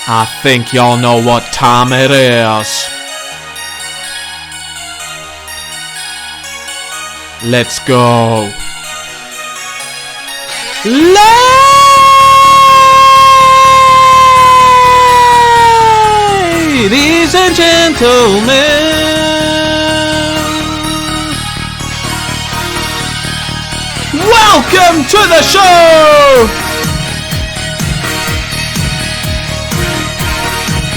I think y'all know what time it is. Let's go. Ladies and gentlemen, welcome to the show.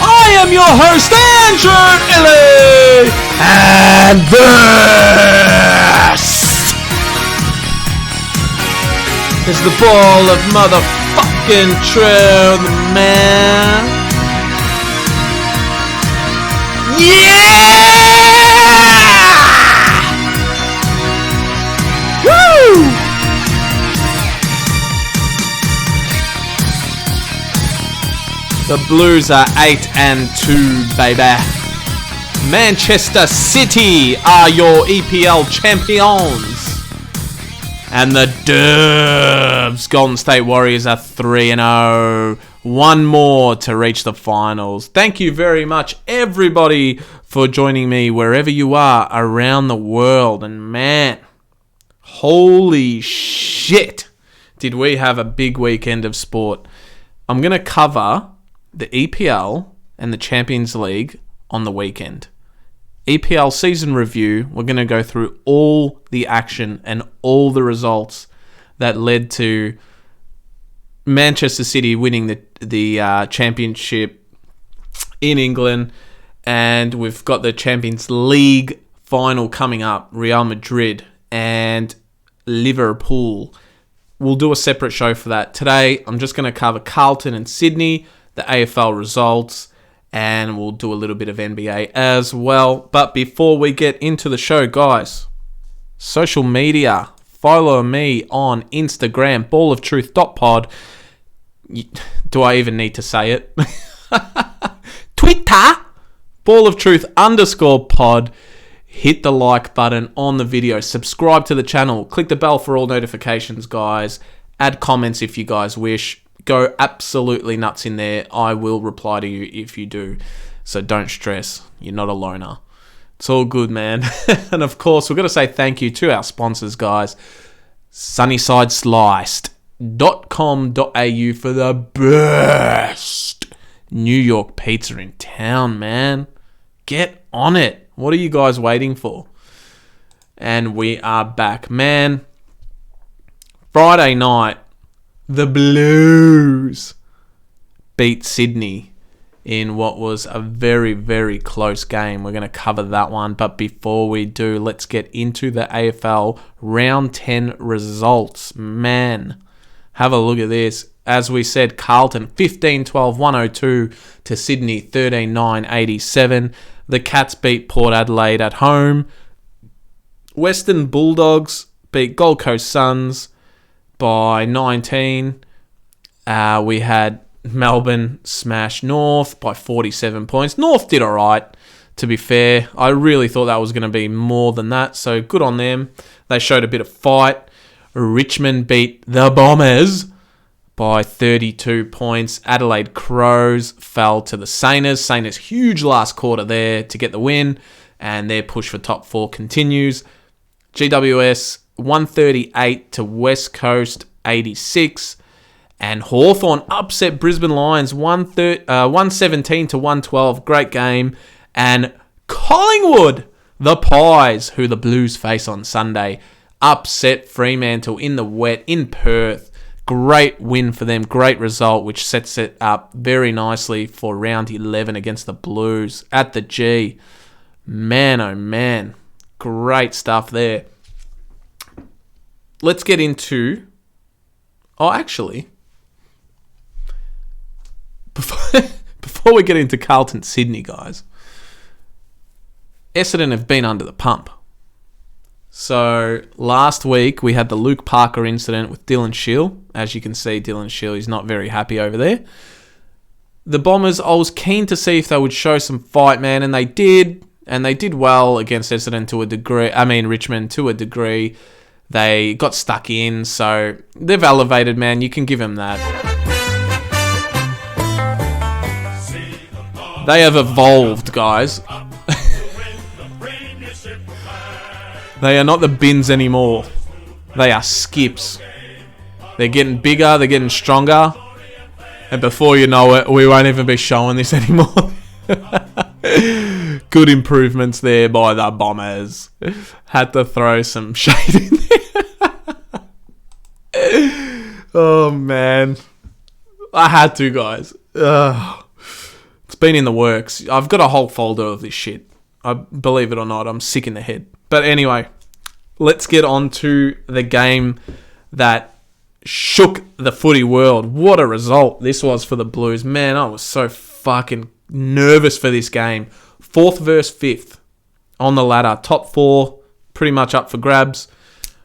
I am your host, Andrew Illy, and this is the ball of motherfucking truth, man. Yeah! Woo! The Blues are 8-2, baby. Manchester City are your EPL champions. And the Dubs, Golden State Warriors, are 3-0. One more to reach the finals. Thank you very much, everybody, for joining me wherever you are around the world. And man, holy shit, did we have a big weekend of sport. I'm going to cover the EPL and the Champions League on the weekend. EPL season review, we're going to go through all the action and all the results that led to Manchester City winning the championship in England. And we've got the Champions League final coming up, Real Madrid and Liverpool. We'll do a separate show for that. Today, I'm just going to cover Carlton and Sydney, the AFL results, and we'll do a little bit of NBA as well. But before we get into the show, guys, social media. Follow me on Instagram, balloftruth.pod. Do I even need to say it? Twitter, balloftruth_pod. Hit the like button on the video. Subscribe to the channel. Click the bell for all notifications, guys. Add comments if you guys wish. Go absolutely nuts in there. I will reply to you if you do. So don't stress. You're not a loner. It's all good, man. And of course, we've got to say thank you to our sponsors, guys. SunnySideSliced.com.au for the best New York pizza in town, man. Get on it. What are you guys waiting for? And we are back, man. Friday night, the Blues beat Sydney in what was a very, very close game. We're going to cover that one. But before we do, let's get into the AFL Round 10 results. Man, have a look at this. As we said, Carlton 15-12-102 to Sydney 13-9-87. The Cats beat Port Adelaide at home. Western Bulldogs beat Gold Coast Suns by 19. We had Melbourne smash North by 47 points. North did alright, to be fair. I really thought that was going to be more than that, so good on them. They showed a bit of fight. Richmond beat the Bombers by 32 points. Adelaide Crows fell to the Sainers. Sainers huge last quarter there to get the win, and their push for top 4 continues. GWS 138 to West Coast 86. And Hawthorn upset Brisbane Lions 117 to 112. Great game. And Collingwood, the Pies, who the Blues face on Sunday, upset Fremantle in the wet in Perth. Great win for them. Great result, which sets it up very nicely for round 11 against the Blues at the G. Man, oh man. Great stuff there. Let's get into... Oh, actually... Before we get into Carlton Sydney, guys, Essendon have been under the pump. So last week we had the Luke Parker incident with Dylan Shiel. As you can see, Dylan Shiel is not very happy over there. The Bombers, I was keen to see if they would show some fight, man, and they did. And they did well against Essendon to a degree. Richmond to a degree. They got stuck in, so they've elevated, man. You can give them that. They have evolved, guys. They are not the bins anymore. They are skips. They're getting bigger. They're getting stronger. And before you know it, we won't even be showing this anymore. Good improvements there by the Bombers. Had to throw some shade in there. Oh, man. I had to, guys. It's been in the works. I've got a whole folder of this shit. Believe it or not, I'm sick in the head. But anyway, let's get on to the game that shook the footy world. What a result this was for the Blues. Man, I was so fucking nervous for this game. 4th versus 5th on the ladder. Top 4 pretty much up for grabs.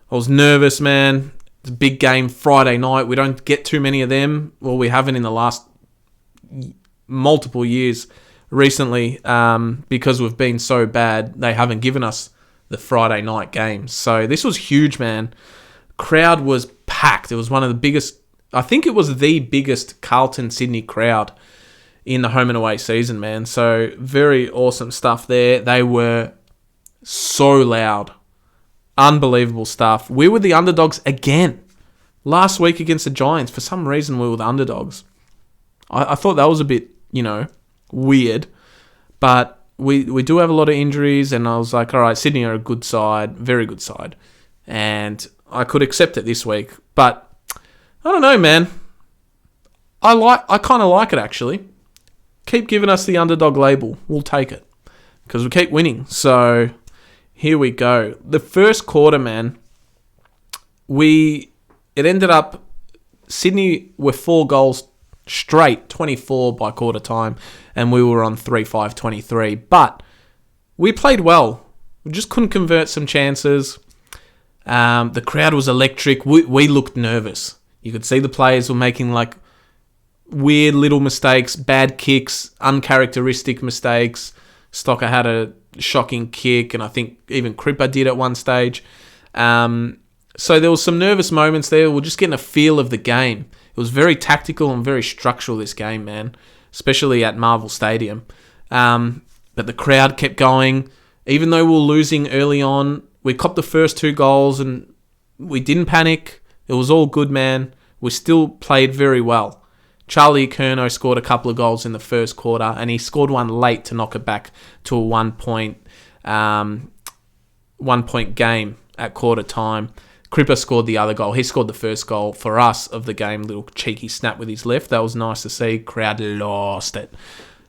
I was nervous, man. It's a big game Friday night. We don't get too many of them. Well, we haven't in the last multiple years recently because we've been so bad. They haven't given us the Friday night games. So this was huge, man. Crowd was packed. It was one of the biggest, I think it was the biggest Carlton Sydney crowd in the home and away season, man. So very awesome stuff there. They were so loud. Unbelievable stuff. We were the underdogs again. Last week against the Giants, for some reason we were the underdogs. I thought that was a bit, weird. But we do have a lot of injuries, and I was like, all right, Sydney are a good side, very good side. And I could accept it this week. But I don't know, man. I kind of like it, actually. Keep giving us the underdog label. We'll take it. Because we keep winning. So here we go. The first quarter, man, it ended up, Sydney were 4 goals straight, 24 by quarter time, and we were on 3-5-23. But we played well. We just couldn't convert some chances. The crowd was electric. We looked nervous. You could see the players were making like weird little mistakes, bad kicks, uncharacteristic mistakes. Stocker had a shocking kick, and I think even Cripper did at one stage. So there was some nervous moments there. We're just getting a feel of the game. It was very tactical and very structural, this game, man, especially at Marvel Stadium. But the crowd kept going. Even though we were losing early on, we copped the first 2 goals and we didn't panic. It was all good, man. We still played very well. Charlie Curnow scored a couple of goals in the first quarter, and he scored one late to knock it back to a 1 point game at quarter time. Cripper scored the other goal. He scored the first goal for us of the game. Little cheeky snap with his left. That was nice to see. Crowd lost it.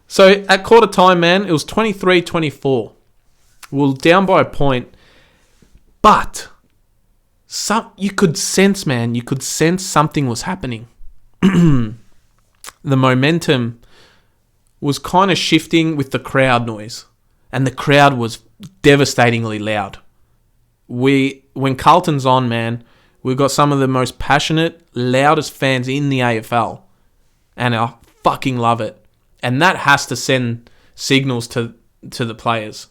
So at quarter time, man, it was 23-24. We were down by a point. But you could sense, man, something was happening. The momentum was kind of shifting with the crowd noise. And the crowd was devastatingly loud. When Carlton's on, man, we've got some of the most passionate, loudest fans in the AFL. And I fucking love it. And that has to send signals to the players.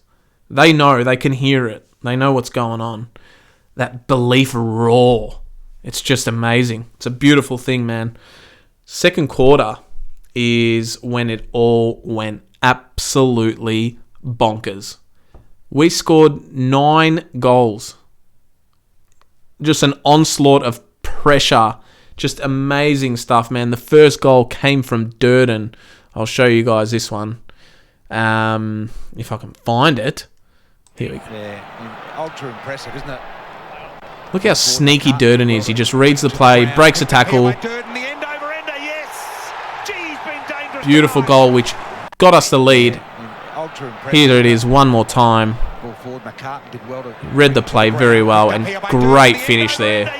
They know, they can hear it. They know what's going on. That belief roar. It's just amazing. It's a beautiful thing, man. Second quarter is when it all went absolutely bonkers. We scored 9 goals. Just an onslaught of pressure. Just amazing stuff, man. The first goal came from Durden. I'll show you guys this one. If I can find it. Here we go. Yeah, ultra impressive, isn't it? Look how sneaky Durden is. He just reads the play, breaks a tackle. Beautiful goal, which got us the lead. Here it is, one more time. Read the play very well, and great finish there.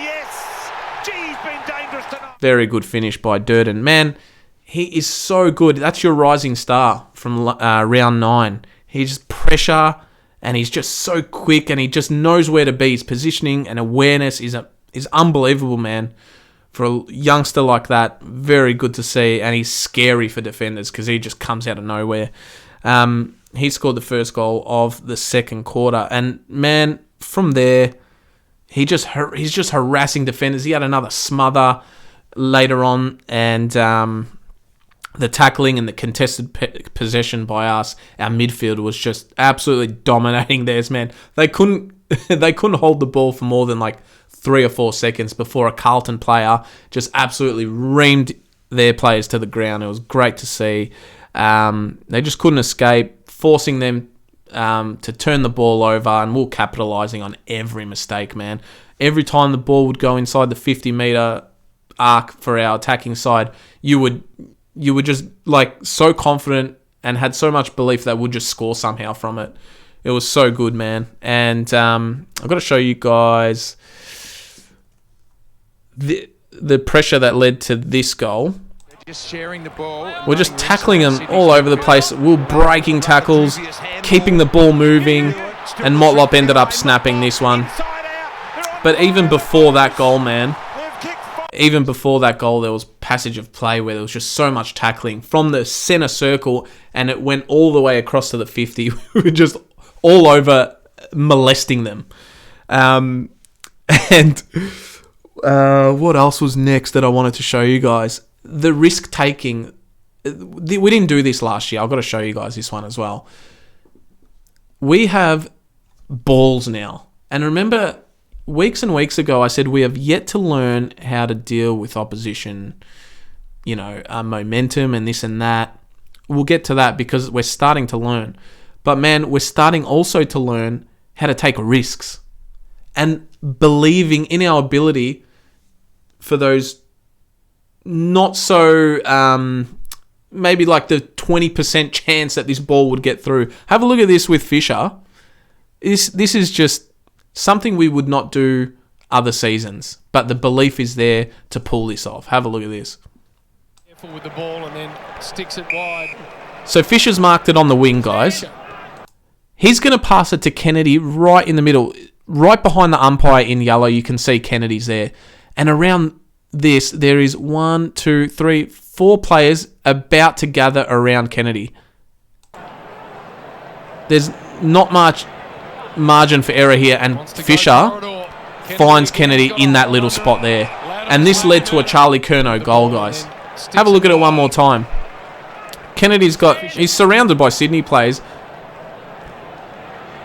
Very good finish by Durden. Man, he is so good. That's your rising star from round 9. He's just pressure, and he's just so quick, and he just knows where to be. His positioning and awareness is unbelievable, man. For a youngster like that, very good to see, and he's scary for defenders because he just comes out of nowhere. He scored the first goal of the second quarter, and man, from there, he's just harassing defenders. He had another smother later on, and the tackling and the contested possession by us, our midfield was just absolutely dominating theirs, man. They couldn't hold the ball for more than like 3 or 4 seconds before a Carlton player just absolutely reamed their players to the ground. It was great to see. They just couldn't escape, forcing them to turn the ball over, and we're capitalising on every mistake, man. Every time the ball would go inside the 50-metre arc for our attacking side, you would just like so confident and had so much belief that we'd just score somehow from it. It was so good, man. And I've got to show you guys the pressure that led to this goal. Just sharing the ball. We're just tackling them all over the place. We're breaking tackles, keeping the ball moving, and Motlop ended up snapping this one. But even before that goal, man, there was passage of play where there was just so much tackling from the centre circle, and it went all the way across to the 50. We were just all over molesting them. What else was next that I wanted to show you guys? The risk taking. We didn't do this last year. I've got to show you guys this one as well. We have balls now. And remember, weeks and weeks ago, I said we have yet to learn how to deal with opposition, momentum and this and that. We'll get to that because we're starting to learn. But man, we're starting also to learn how to take risks and believing in our ability for those not so, maybe like the 20% chance that this ball would get through. Have a look at this with Fisher. This is just something we would not do other seasons, but the belief is there to pull this off. Have a look at this. Careful with the ball and then sticks it wide. So Fisher's marked it on the wing, guys. He's going to pass it to Kennedy right in the middle, right behind the umpire in yellow. You can see Kennedy's there. And around this, there is 1, 2, 3, 4 players about to gather around Kennedy. There's not much margin for error here, and Fisher finds Kennedy in that little spot there. And this led to a Charlie Curnow goal, guys. Have a look at it one more time. He's surrounded by Sydney players,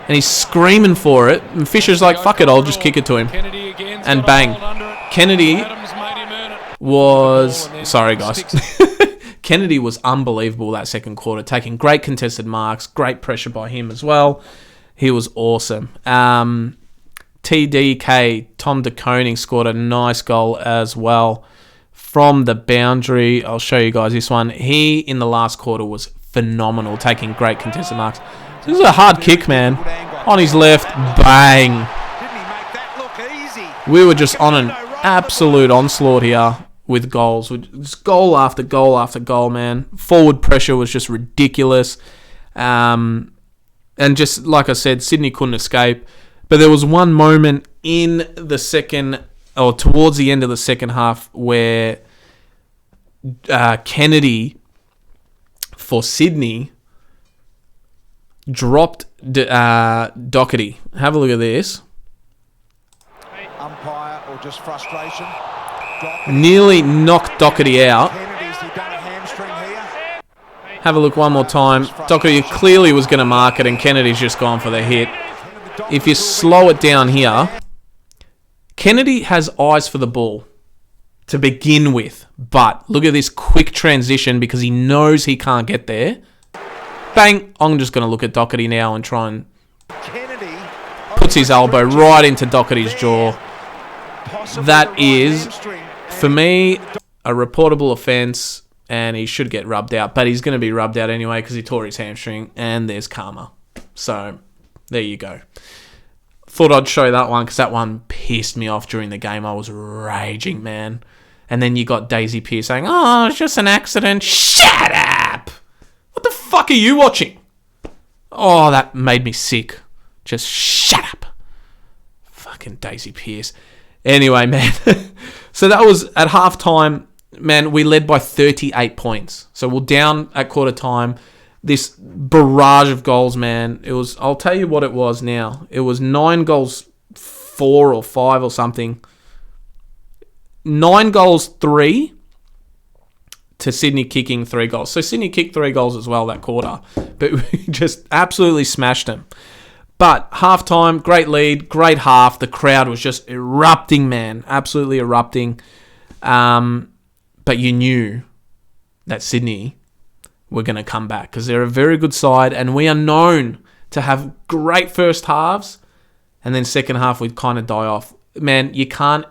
and he's screaming for it, and Fisher's like, fuck it, I'll just kick it to him. And bang. Kennedy was... Sorry, guys. Kennedy was unbelievable that second quarter, taking great contested marks, great pressure by him as well. He was awesome. TDK, Tom de Koning, scored a nice goal as well from the boundary. I'll show you guys this one. He, in the last quarter, was phenomenal, taking great contested marks. This is a hard kick, man. On his left, bang. We were just on an absolute onslaught here with goals. Just goal after goal after goal, man. Forward pressure was just ridiculous. And just like I said, Sydney couldn't escape. But there was one moment in the second, or towards the end of the second half, where Kennedy for Sydney dropped Doherty. Have a look at this. Umpire or just frustration. Nearly knocked Doherty out. Have a look one more time. Doherty clearly was going to mark it, and Kennedy's just gone for the hit. If you slow it down here, Kennedy has eyes for the ball to begin with, but look at this quick transition because he knows he can't get there. Bang! I'm just going to look at Doherty now and try and... Puts his elbow right into Doherty's jaw. That is, for me, a reportable offence, and he should get rubbed out. But he's going to be rubbed out anyway because he tore his hamstring, and there's karma. So, there you go. Thought I'd show that one because that one pissed me off during the game. I was raging, man. And then you got Daisy Pearce saying, "Oh, it's just an accident." Shut up! What the fuck are you watching? Oh, that made me sick. Just shut up. Fucking Daisy Pearce. Anyway, man. So that was at halftime. Man, we led by 38 points. So we're down at quarter time. This barrage of goals, man. It was, I'll tell you what it was now. It was 9 goals, 4 or 5 or something. 9 goals, 3. to Sydney kicking 3 goals. So Sydney kicked 3 goals as well that quarter, but we just absolutely smashed them. But halftime, great lead, great half. The crowd was just erupting, man, absolutely erupting. But you knew that Sydney were going to come back because they're a very good side, and we are known to have great first halves, and then second half we'd kind of die off. Man, you can't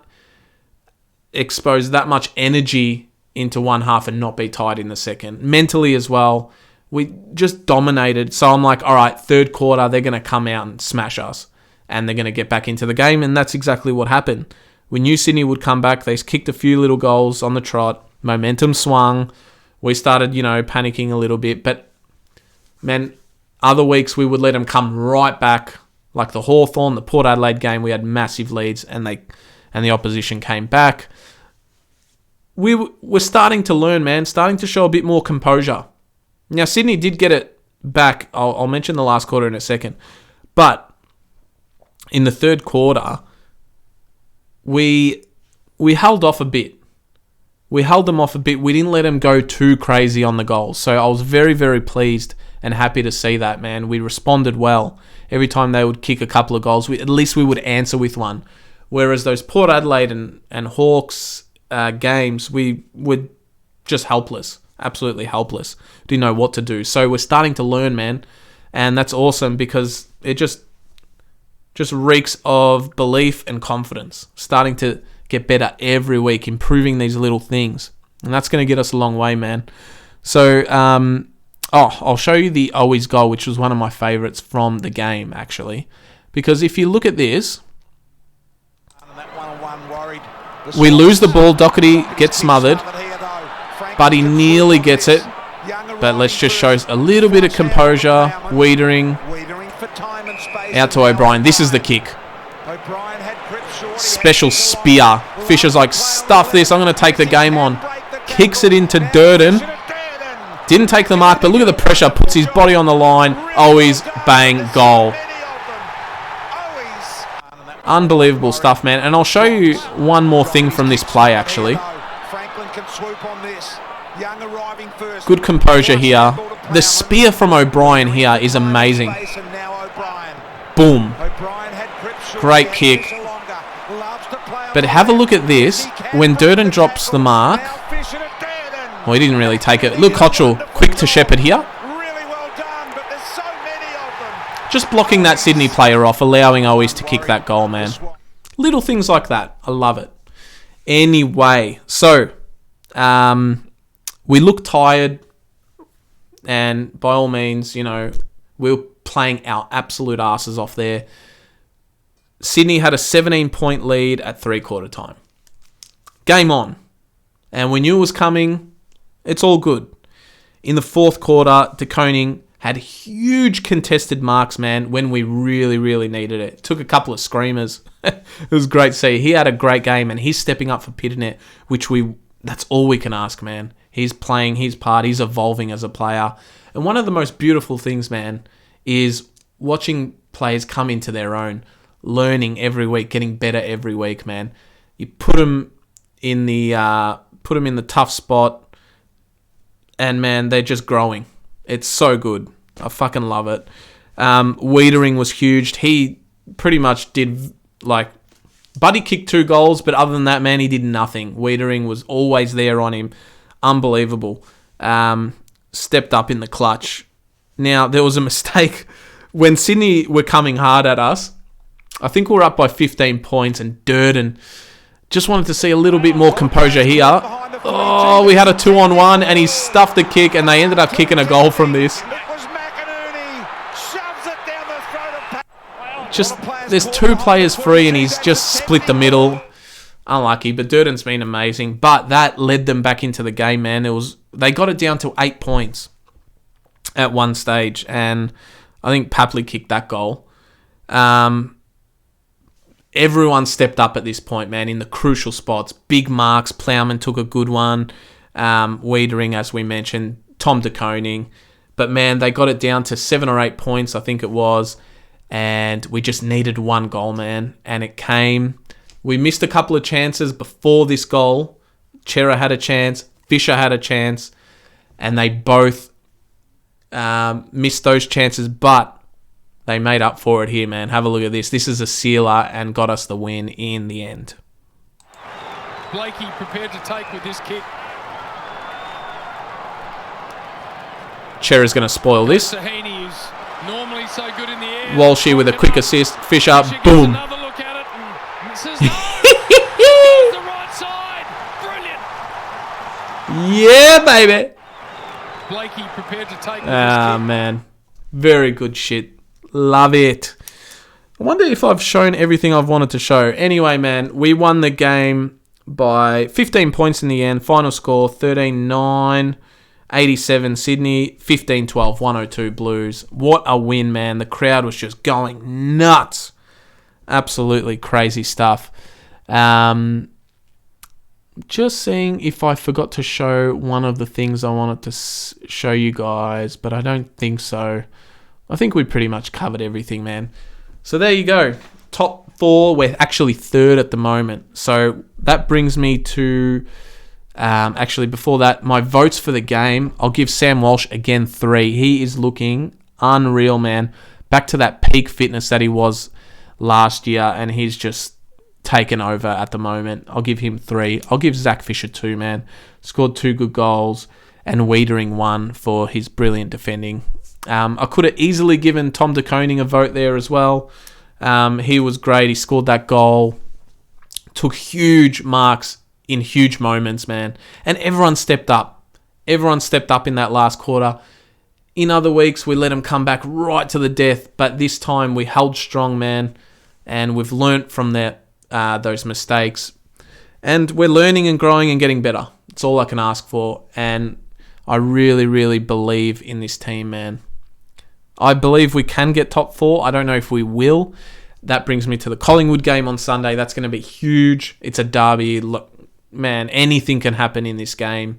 expose that much energy into one half and not be tired in the second. Mentally as well, we just dominated. So I'm like, all right, third quarter, they're going to come out and smash us, and they're going to get back into the game, and that's exactly what happened. We knew Sydney would come back. They kicked a few little goals on the trot. Momentum swung. We started, panicking a little bit, but man, other weeks we would let them come right back, like the Hawthorn, the Port Adelaide game. We had massive leads, and the opposition came back. We were starting to learn, man, starting to show a bit more composure. Now, Sydney did get it back. I'll mention the last quarter in a second. But in the third quarter, we held off a bit. We held them off a bit. We didn't let them go too crazy on the goals. So I was very, very pleased and happy to see that, man. We responded well. Every time they would kick a couple of goals, at least we would answer with one. Whereas those Port Adelaide and Hawks games, we were just helpless, absolutely helpless. Didn't know what to do. So we're starting to learn, man, and that's awesome because it just reeks of belief and confidence. Starting to get better every week, improving these little things, and that's going to get us a long way, man. So, I'll show you the Owies goal, which was one of my favourites from the game, actually, because if you look at this. We lose the ball. Doherty gets smothered, but he nearly gets it. But let's just show a little bit of composure. Wiedering out to O'Brien. This is the kick. Special spear. Fisher's like, stuff this. I'm going to take the game on. Kicks it into Durden. Didn't take the mark, but look at the pressure. Puts his body on the line. Always bang, goal. Unbelievable stuff, man. And I'll show you one more thing from this play, actually. Good composure here. The spear from O'Brien here is amazing. Boom. Great kick. But have a look at this. When Durden drops the mark... Well, he didn't really take it. Luke Cottrell, quick to shepherd here. Just blocking that Sydney player off, allowing Owies to kick that goal, man. Little things like that. I love it. Anyway, so we look tired, and by all means, we were playing our absolute asses off there. Sydney had a 17-point lead at three-quarter time. Game on. And we knew it was coming. It's all good. In the fourth quarter, De Koning had huge contested marks, man, when we really, really needed it. Took a couple of screamers. It was great to see. He had a great game, and he's stepping up for Pitternet, that's all we can ask, man. He's playing his part. He's evolving as a player. And one of the most beautiful things, man, is watching players come into their own, learning every week, getting better every week, man. You put them in the tough spot, and, man, they're just growing. It's so good. I fucking love it. Wiedering was huge. He pretty much did, Buddy kicked 2 goals, but other than that, man, he did nothing. Wiedering was always there on him. Unbelievable. Stepped up in the clutch. Now, there was a mistake. When Sydney were coming hard at us, I think we were up by 15 points, and Durden just wanted to see a little bit more composure here. Oh, we had a 2-on-1, and he stuffed the kick, and they ended up kicking a goal from this. There's 2 players free, and he's just split the middle. Unlucky, but Durden's been amazing. But that led them back into the game, man. They got it down to 8 points at one stage, and I think Papley kicked that goal. Everyone stepped up at this point, man, in the crucial spots. Big marks. Plowman took a good one. Wiedering, as we mentioned. Tom De Koning. But, man, they got it down to 7 or 8 points, I think it was. And we just needed 1 goal, man. And it came. We missed a couple of chances before this goal. Chera had a chance. Fisher had a chance, and they both missed those chances, but they made up for it here, man. Have a look at this. This is a sealer and got us the win in the end. Blakey prepared to take with this kick. Cherry's going to spoil this. Sahini is normally so good in the air. Walshy with a quick assist. Fisher, Fisher gets boom. another look at it and misses. No! The right side. Brilliant. Yeah, baby. Blakey prepared to take with Ah, this kick. man. Very good shit. Love it. I wonder if I've shown everything I've wanted to show. Anyway, man, we won the game by 15 points in the end. Final score, 13-9. 87 Sydney, 15-12, 102 Blues. What a win, man. The crowd was just going nuts. Absolutely crazy stuff. Just seeing if I forgot to show one of the things I wanted to show you guys, but I don't think so. I think we pretty much covered everything, man. So there you go. Top 4. We're actually 3rd at the moment. So that brings me to... actually, before that, my votes for the game, I'll give Sam Walsh again 3. He is looking unreal, man. Back to that peak fitness that he was last year, and he's just taken over at the moment. I'll give him 3. I'll give Zach Fisher 2, man. Scored 2 good goals, and Wiedering 1 for his brilliant defending. I could have easily given Tom De Koning a vote there as well. He was great. He scored that goal. Took huge marks in huge moments, man. And everyone stepped up. Everyone stepped up in that last quarter. In other weeks, we let them come back right to the death. But this time, we held strong, man. And we've learnt from those mistakes. And we're learning and growing and getting better. It's all I can ask for. And I really, really believe in this team, man. I believe we can get top 4. I don't know if we will. That brings me to the Collingwood game on Sunday. That's going to be huge. It's a derby. Look, man, anything can happen in this game.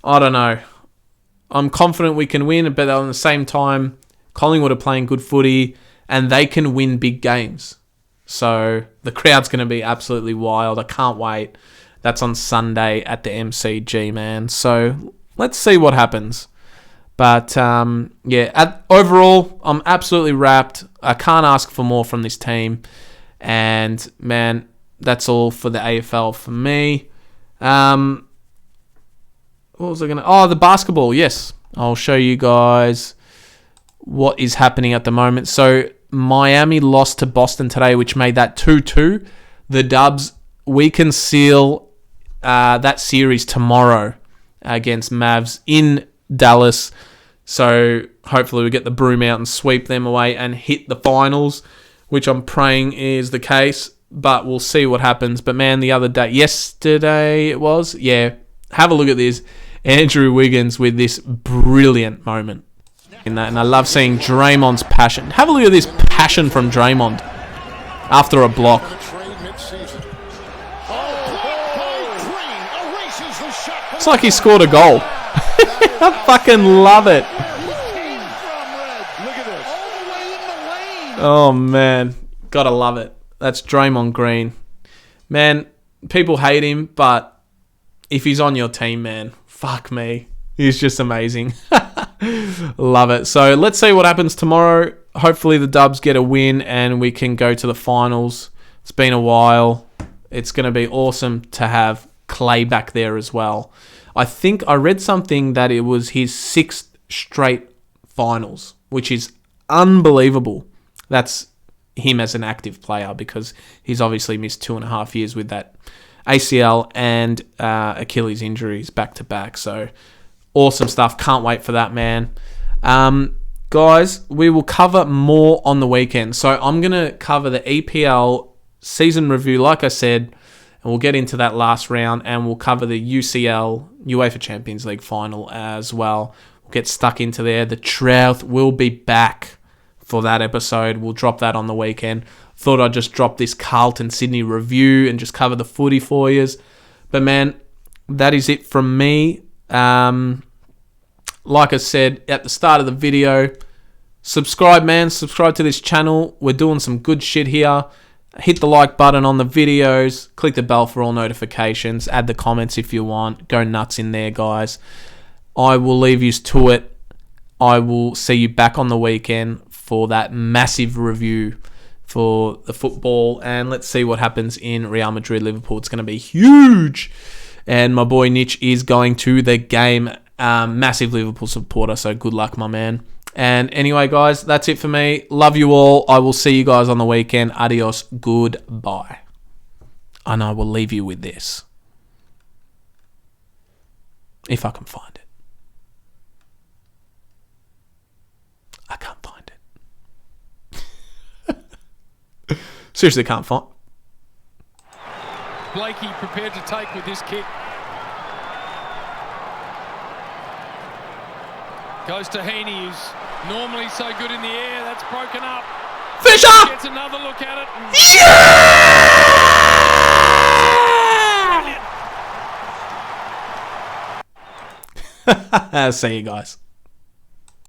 I don't know. I'm confident we can win, but at the same time, Collingwood are playing good footy, and they can win big games. So the crowd's going to be absolutely wild. I can't wait. That's on Sunday at the MCG, man. So let's see what happens. But, overall, I'm absolutely wrapped. I can't ask for more from this team. And, man, that's all for the AFL for me. What was I going to... Oh, the basketball, yes. I'll show you guys what is happening at the moment. So, Miami lost to Boston today, which made that 2-2. The Dubs, we can seal that series tomorrow against Mavs in Dallas. So hopefully we get the broom out and sweep them away and hit the finals, which I'm praying is the case, but we'll see what happens. But man, yesterday it was, have a look at this. Andrew Wiggins with this brilliant moment in that, and I love seeing Draymond's passion. Have a look at this passion from Draymond after a block. It's like he scored a goal. I fucking love it. Oh, man. Gotta love it. That's Draymond Green. Man, people hate him, but if he's on your team, man, fuck me. He's just amazing. Love it. So let's see what happens tomorrow. Hopefully the Dubs get a win and we can go to the finals. It's been a while. It's going to be awesome to have Clay back there as well. I think I read something that it was his 6th straight finals, which is unbelievable. That's him as an active player because he's obviously missed 2.5 years with that ACL and Achilles injuries back to back. So awesome stuff. Can't wait for that, man. Guys, we will cover more on the weekend. So I'm going to cover the EPL season review, like I said, and we'll get into that last round, and we'll cover the UCL, UEFA Champions League final as well. We'll get stuck into there. The Trouth will be back for that episode. We'll drop that on the weekend. Thought I'd just drop this Carlton Sydney review and just cover the footy for you. But man, that is it from me. Like I said at the start of the video, subscribe, man. Subscribe to this channel. We're doing some good shit here. Hit the like button on the videos. Click the bell for all notifications. Add the comments if you want. Go nuts in there, guys. I will leave you to it. I will see you back on the weekend for that massive review for the football. And let's see what happens in Real Madrid, Liverpool. It's going to be huge. And my boy Nitch is going to the game. Massive Liverpool supporter. So good luck, my man. And anyway, guys, that's it for me. Love you all. I will see you guys on the weekend. Adios. Goodbye. And I will leave you with this. If I can find it. I can't find it. Seriously, can't find. Blakey prepared to take with this kick. Goes to Heaney, who's normally so good in the air. That's broken up. Fisher! Gets another look at it. Yeah! See you guys.